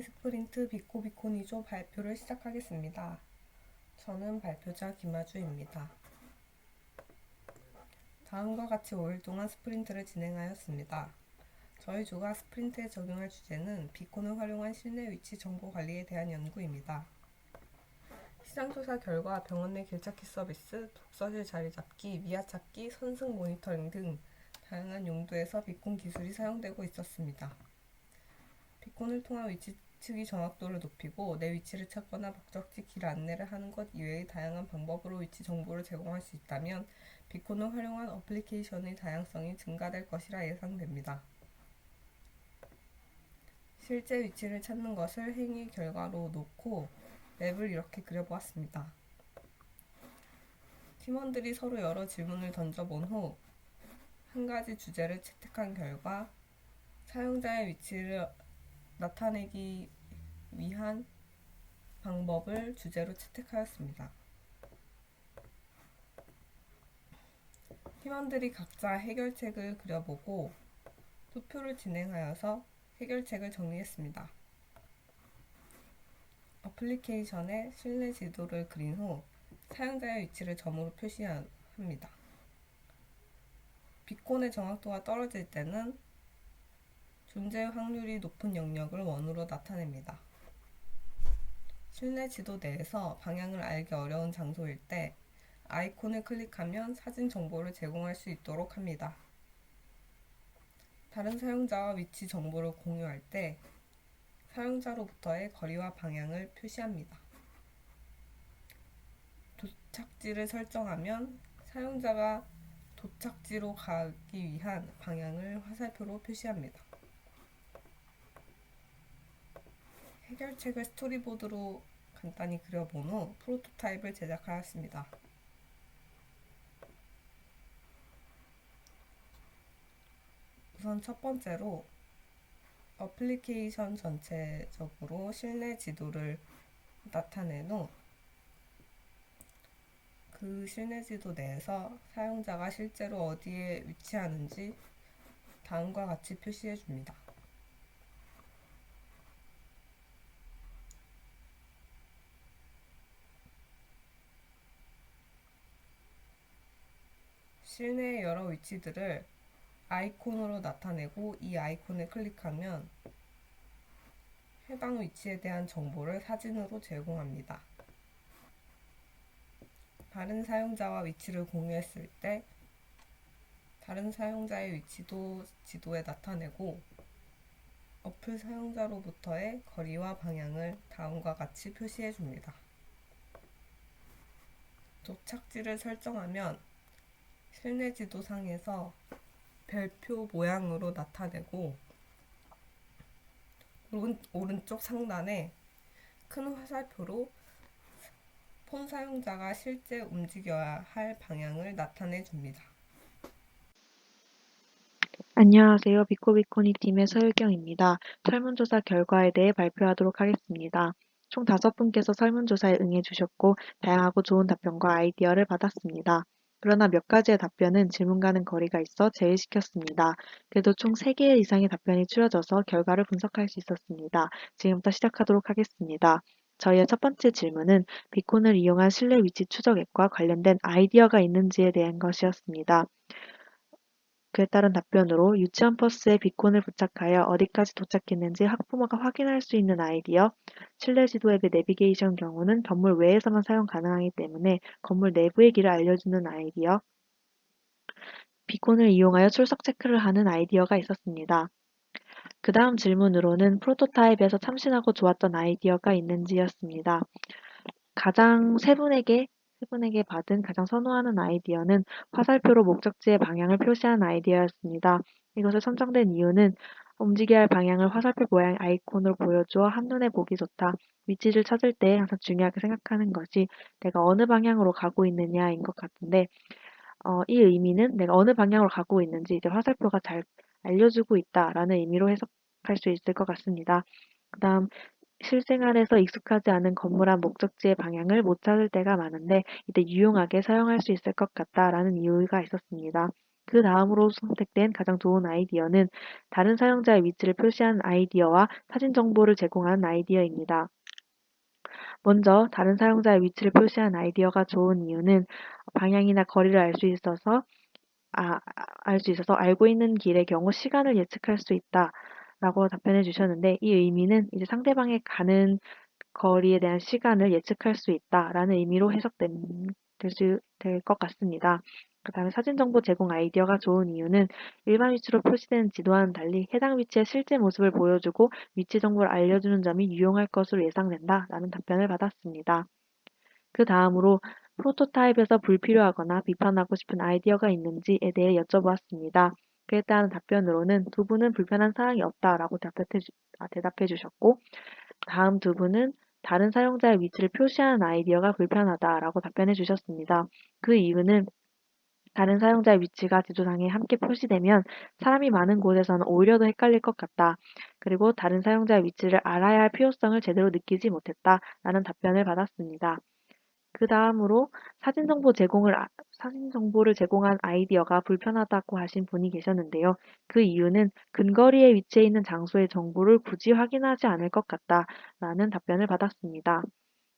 스프린트 비코비코니조 발표를 시작하겠습니다. 저는 발표자 김아주입니다. 다음과 같이 5일 동안 스프린트를 진행하였습니다. 저희 조가 스프린트에 적용할 주제는 비콘을 활용한 실내 위치 정보 관리에 대한 연구입니다. 시장조사 결과 병원 내 길찾기 서비스, 독서실 자리 잡기, 미아 찾기, 선승 모니터링 등 다양한 용도에서 비콘 기술이 사용되고 있었습니다. 비콘을 통한 위치 측이 정확도를 높이고 내 위치를 찾거나 목적지 길 안내를 하는 것 이외의 다양한 방법으로 위치 정보를 제공할 수 있다면 비콘을 활용한 어플리케이션의 다양성이 증가될 것이라 예상됩니다. 실제 위치를 찾는 것을 행위 결과로 놓고 맵을 이렇게 그려보았습니다. 팀원들이 서로 여러 질문을 던져본 후 한 가지 주제를 채택한 결과 사용자의 위치를 나타내기 위한 방법을 주제로 채택하였습니다. 팀원들이 각자 해결책을 그려보고 투표를 진행하여서 해결책을 정리했습니다. 어플리케이션에 실내 지도를 그린 후 사용자의 위치를 점으로 표시합니다. 비콘의 정확도가 떨어질 때는 존재 확률이 높은 영역을 원으로 나타냅니다. 실내 지도 내에서 방향을 알기 어려운 장소일 때 아이콘을 클릭하면 사진 정보를 제공할 수 있도록 합니다. 다른 사용자와 위치 정보를 공유할 때 사용자로부터의 거리와 방향을 표시합니다. 도착지를 설정하면 사용자가 도착지로 가기 위한 방향을 화살표로 표시합니다. 해결책을 스토리보드로 간단히 그려본 후 프로토타입을 제작하였습니다. 우선 첫 번째로 어플리케이션 전체적으로 실내 지도를 나타낸 후 그 실내 지도 내에서 사용자가 실제로 어디에 위치하는지 다음과 같이 표시해 줍니다. 실내의 여러 위치들을 아이콘으로 나타내고 이 아이콘을 클릭하면 해당 위치에 대한 정보를 사진으로 제공합니다. 다른 사용자와 위치를 공유했을 때 다른 사용자의 위치도 지도에 나타내고 어플 사용자로부터의 거리와 방향을 다음과 같이 표시해 줍니다. 도착지를 설정하면 실내 지도상에서 별표 모양으로 나타내고 오른쪽 상단에 큰 화살표로 폰 사용자가 실제 움직여야 할 방향을 나타내 줍니다. 안녕하세요. 비코비코니 팀의 서유경입니다. 설문조사 결과에 대해 발표하도록 하겠습니다. 총 5분께서 설문조사에 응해주셨고 다양하고 좋은 답변과 아이디어를 받았습니다. 그러나 몇 가지의 답변은 질문과는 거리가 있어 제외시켰습니다. 그래도 총 3개 이상의 답변이 추려져서 결과를 분석할 수 있었습니다. 지금부터 시작하도록 하겠습니다. 저희의 첫 번째 질문은 비콘을 이용한 실내 위치 추적 앱과 관련된 아이디어가 있는지에 대한 것이었습니다. 그에 따른 답변으로 유치원 버스에 비콘을 부착하여 어디까지 도착했는지 학부모가 확인할 수 있는 아이디어, 실내 지도 앱의 내비게이션 경우는 건물 외에서만 사용 가능하기 때문에 건물 내부의 길을 알려주는 아이디어, 비콘을 이용하여 출석 체크를 하는 아이디어가 있었습니다. 그 다음 질문으로는 프로토타입에서 참신하고 좋았던 아이디어가 있는지였습니다. 가장 세 분에게 받은 가장 선호하는 아이디어는 화살표로 목적지의 방향을 표시한 아이디어였습니다. 이것을 선정된 이유는 움직여야 할 방향을 화살표 모양 아이콘으로 보여주어 한눈에 보기 좋다. 위치를 찾을 때 항상 중요하게 생각하는 것이 내가 어느 방향으로 가고 있느냐인 것 같은데 이 의미는 내가 어느 방향으로 가고 있는지 이제 화살표가 잘 알려주고 있다라는 의미로 해석할 수 있을 것 같습니다. 그 다음 실생활에서 익숙하지 않은 건물 앞 목적지의 방향을 못 찾을 때가 많은데 이때 유용하게 사용할 수 있을 것 같다라는 이유가 있었습니다. 그 다음으로 선택된 가장 좋은 아이디어는 다른 사용자의 위치를 표시하는 아이디어와 사진 정보를 제공하는 아이디어입니다. 먼저 다른 사용자의 위치를 표시한 아이디어가 좋은 이유는 방향이나 거리를 알 수 있어서 알고 있는 길의 경우 시간을 예측할 수 있다라고 답변해 주셨는데 이 의미는 이제 상대방의 가는 거리에 대한 시간을 예측할 수 있다라는 의미로 될 것 같습니다. 그다음에 사진 정보 제공 아이디어가 좋은 이유는 일반 위치로 표시되는 지도와는 달리 해당 위치의 실제 모습을 보여주고 위치 정보를 알려주는 점이 유용할 것으로 예상된다라는 답변을 받았습니다. 그 다음으로 프로토타입에서 불필요하거나 비판하고 싶은 아이디어가 있는지에 대해 여쭤보았습니다. 그에 따른 답변으로는 두 분은 불편한 사항이 없다라고 대답해 주셨고 다음 두 분은 다른 사용자의 위치를 표시하는 아이디어가 불편하다라고 답변해 주셨습니다. 그 이유는 다른 사용자의 위치가 지도상에 함께 표시되면 사람이 많은 곳에서는 오히려 더 헷갈릴 것 같다. 그리고 다른 사용자의 위치를 알아야 할 필요성을 제대로 느끼지 못했다라는 답변을 받았습니다. 그 다음으로 사진 정보를 제공한 아이디어가 불편하다고 하신 분이 계셨는데요. 그 이유는 근거리에 위치해 있는 장소의 정보를 굳이 확인하지 않을 것 같다라는 답변을 받았습니다.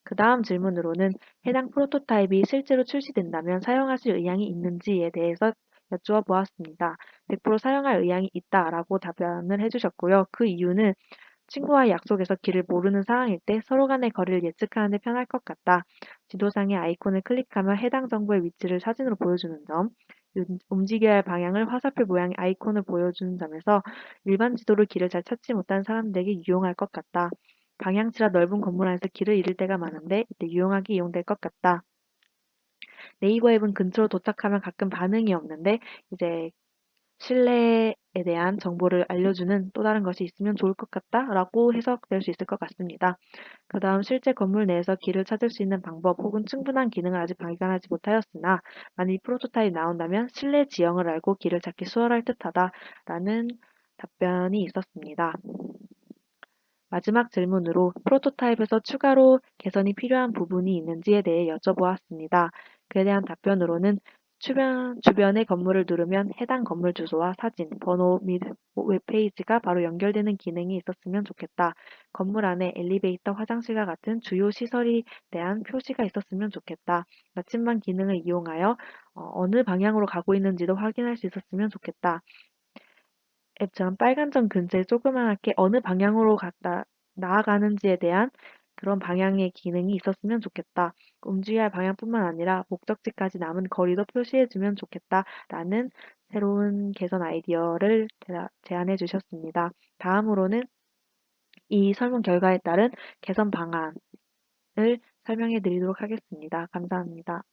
그 다음 질문으로는 해당 프로토타입이 실제로 출시된다면 사용하실 의향이 있는지에 대해서 여쭈어 보았습니다. 100% 사용할 의향이 있다라고 답변을 해주셨고요. 그 이유는 친구와의 약속에서 길을 모르는 상황일 때 서로 간의 거리를 예측하는 데 편할 것 같다. 지도상의 아이콘을 클릭하면 해당 정보의 위치를 사진으로 보여주는 점, 움직여야 할 방향을 화살표 모양의 아이콘을 보여주는 점에서 일반 지도로 길을 잘 찾지 못한 사람들에게 유용할 것 같다. 방향치라 넓은 건물 안에서 길을 잃을 때가 많은데 이때 유용하게 이용될 것 같다. 네이버 앱은 근처로 도착하면 가끔 반응이 없는데 이제 신뢰에 대한 정보를 알려주는 또 다른 것이 있으면 좋을 것 같다라고 해석될 수 있을 것 같습니다. 그 다음 실제 건물 내에서 길을 찾을 수 있는 방법 혹은 충분한 기능을 아직 발견하지 못하였으나 만약 이 프로토타입이 나온다면 실내 지형을 알고 길을 찾기 수월할 듯하다라는 답변이 있었습니다. 마지막 질문으로 프로토타입에서 추가로 개선이 필요한 부분이 있는지에 대해 여쭤보았습니다. 그에 대한 답변으로는 주변의 건물을 누르면 해당 건물 주소와 사진, 번호 및 웹페이지가 바로 연결되는 기능이 있었으면 좋겠다. 건물 안에 엘리베이터, 화장실과 같은 주요 시설에 대한 표시가 있었으면 좋겠다. 나침반 기능을 이용하여 어느 방향으로 가고 있는지도 확인할 수 있었으면 좋겠다. 앱처럼 빨간 점 근처에 조그맣게 어느 방향으로 나아가는지에 대한 그런 방향의 기능이 있었으면 좋겠다. 움직여야 할 방향뿐만 아니라 목적지까지 남은 거리도 표시해주면 좋겠다라는 새로운 개선 아이디어를 제안해 주셨습니다. 다음으로는 이 설문 결과에 따른 개선 방안을 설명해 드리도록 하겠습니다. 감사합니다.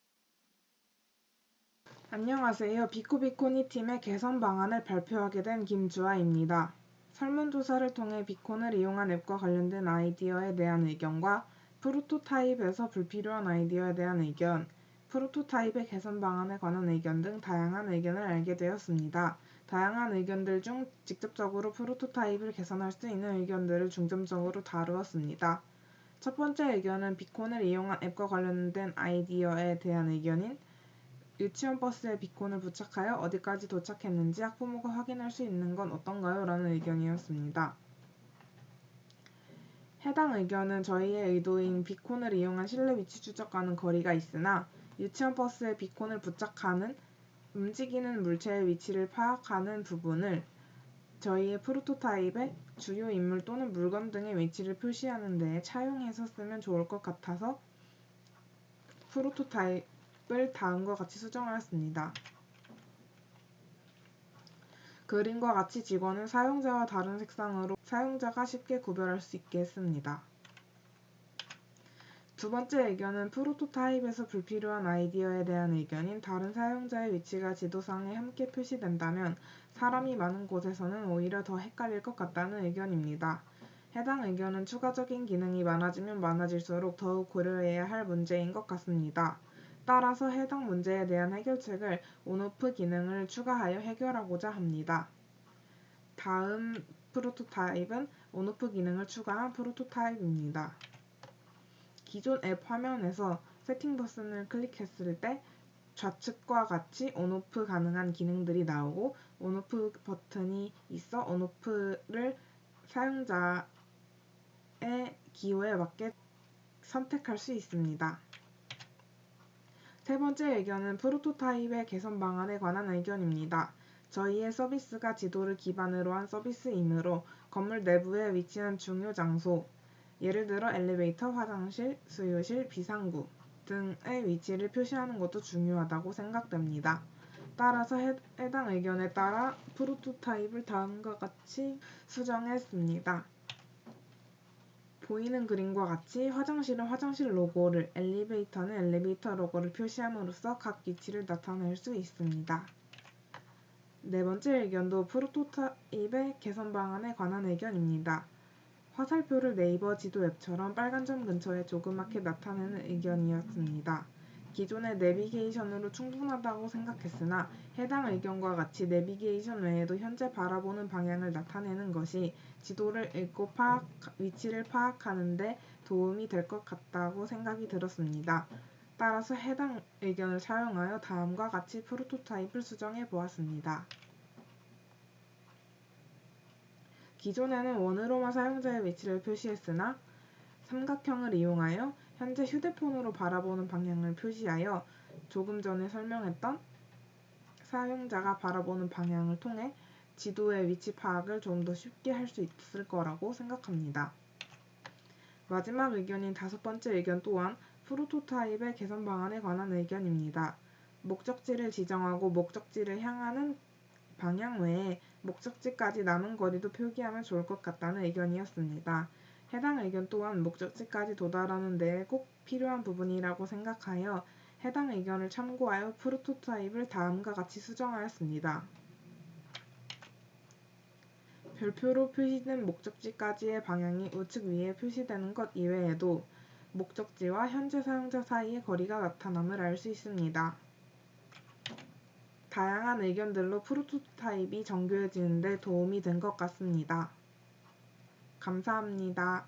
안녕하세요. 비코비코니 팀의 개선 방안을 발표하게 된 김주아입니다. 설문조사를 통해 비콘을 이용한 앱과 관련된 아이디어에 대한 의견과 프로토타입에서 불필요한 아이디어에 대한 의견, 프로토타입의 개선 방안에 관한 의견 등 다양한 의견을 알게 되었습니다. 다양한 의견들 중 직접적으로 프로토타입을 개선할 수 있는 의견들을 중점적으로 다루었습니다. 첫 번째 의견은 비콘을 이용한 앱과 관련된 아이디어에 대한 의견인 유치원 버스에 비콘을 부착하여 어디까지 도착했는지 학부모가 확인할 수 있는 건 어떤가요? 라는 의견이었습니다. 해당 의견은 저희의 의도인 비콘을 이용한 실내 위치 추적과는 거리가 있으나 유치원 버스에 비콘을 부착하는 움직이는 물체의 위치를 파악하는 부분을 저희의 프로토타입의 주요 인물 또는 물건 등의 위치를 표시하는 데에 차용해서 쓰면 좋을 것 같아서 프로토타입을 다음과 같이 수정하였습니다. 그림과 같이 직원은 사용자와 다른 색상으로 사용자가 쉽게 구별할 수 있게 했습니다. 두 번째 의견은 프로토타입에서 불필요한 아이디어에 대한 의견인 다른 사용자의 위치가 지도상에 함께 표시된다면 사람이 많은 곳에서는 오히려 더 헷갈릴 것 같다는 의견입니다. 해당 의견은 추가적인 기능이 많아지면 많아질수록 더욱 고려해야 할 문제인 것 같습니다. 따라서 해당 문제에 대한 해결책을 온오프 기능을 추가하여 해결하고자 합니다. 다음 프로토타입은 온오프 기능을 추가한 프로토타입입니다. 기존 앱 화면에서 세팅 버튼을 클릭했을 때 좌측과 같이 온오프 가능한 기능들이 나오고 온오프 버튼이 있어 온오프를 사용자의 기호에 맞게 선택할 수 있습니다. 세 번째 의견은 프로토타입의 개선 방안에 관한 의견입니다. 저희의 서비스가 지도를 기반으로 한 서비스이므로 건물 내부에 위치한 중요 장소, 예를 들어 엘리베이터, 화장실, 수요실, 비상구 등의 위치를 표시하는 것도 중요하다고 생각됩니다. 따라서 해당 의견에 따라 프로토타입을 다음과 같이 수정했습니다. 보이는 그림과 같이 화장실은 화장실 로고를, 엘리베이터는 엘리베이터 로고를 표시함으로써 각 위치를 나타낼 수 있습니다. 네 번째 의견도 프로토타입의 개선 방안에 관한 의견입니다. 화살표를 네이버 지도 앱처럼 빨간 점 근처에 조그맣게 나타내는 의견이었습니다. 기존의 내비게이션으로 충분하다고 생각했으나 해당 의견과 같이 내비게이션 외에도 현재 바라보는 방향을 나타내는 것이 지도를 읽고 위치를 파악하는 데 도움이 될 것 같다고 생각이 들었습니다. 따라서 해당 의견을 사용하여 다음과 같이 프로토타입을 수정해 보았습니다. 기존에는 원으로만 사용자의 위치를 표시했으나 삼각형을 이용하여 현재 휴대폰으로 바라보는 방향을 표시하여 조금 전에 설명했던 사용자가 바라보는 방향을 통해 지도의 위치 파악을 좀 더 쉽게 할 수 있을 거라고 생각합니다. 마지막 의견인 다섯 번째 의견 또한 프로토타입의 개선 방안에 관한 의견입니다. 목적지를 지정하고 목적지를 향하는 방향 외에 목적지까지 남은 거리도 표기하면 좋을 것 같다는 의견이었습니다. 해당 의견 또한 목적지까지 도달하는 데 꼭 필요한 부분이라고 생각하여 해당 의견을 참고하여 프로토타입을 다음과 같이 수정하였습니다. 별표로 표시된 목적지까지의 방향이 우측 위에 표시되는 것 이외에도 목적지와 현재 사용자 사이의 거리가 나타남을 알 수 있습니다. 다양한 의견들로 프로토타입이 정교해지는 데 도움이 된 것 같습니다. 감사합니다.